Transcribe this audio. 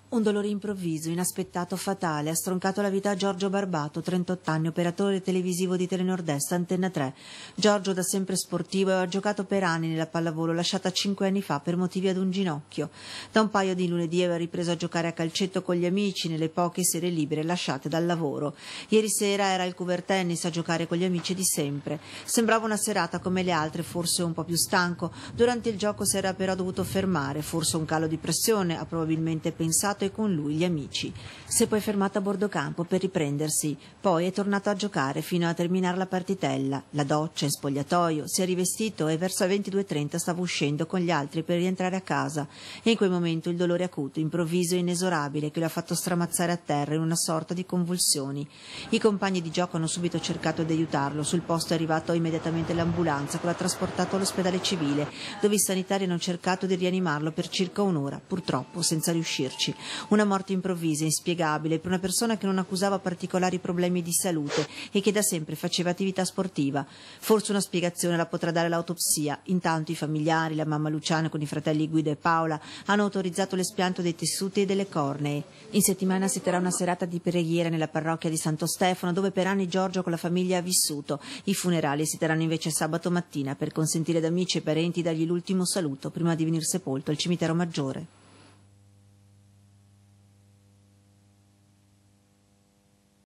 Un dolore improvviso, inaspettato, fatale ha stroncato la vita a Giorgio Barbato, 38 anni, operatore televisivo di Telenord-Est, Antenna 3. Giorgio, da sempre sportivo, aveva giocato per anni nella pallavolo, lasciata 5 anni fa per motivi ad un ginocchio. Da un paio di lunedì aveva ripreso a giocare a calcetto con gli amici nelle poche sere libere lasciate dal lavoro. Ieri sera era al cover tennis a giocare con gli amici di sempre. Sembrava una serata come le altre, forse un po' più stanco. Durante il gioco si era però dovuto fermare, forse un calo di pressione, ha probabilmente pensato, e con lui gli amici. Si è poi fermato a bordo campo per riprendersi, poi è tornato a giocare fino a terminare la partitella. La doccia in spogliatoio, si è rivestito e verso le 22:30 stava uscendo con gli altri per rientrare a casa, e in quel momento il dolore acuto, improvviso e inesorabile che lo ha fatto stramazzare a terra in una sorta di convulsioni. I compagni di gioco hanno subito cercato di aiutarlo. Sul posto è arrivato immediatamente l'ambulanza che lo ha trasportato all'ospedale civile, dove i sanitari hanno cercato di rianimarlo per circa un'ora, purtroppo senza riuscirci. Una morte improvvisa, inspiegabile, per una persona che non accusava particolari problemi di salute e che da sempre faceva attività sportiva. Forse una spiegazione la potrà dare l'autopsia. Intanto i familiari, la mamma Luciana con i fratelli Guido e Paola, hanno autorizzato l'espianto dei tessuti e delle cornee. In settimana si terrà una serata di preghiera nella parrocchia di Santo Stefano, dove per anni Giorgio con la famiglia ha vissuto. I funerali si terranno invece sabato mattina per consentire ad amici e parenti dargli l'ultimo saluto prima di venir sepolto al cimitero maggiore.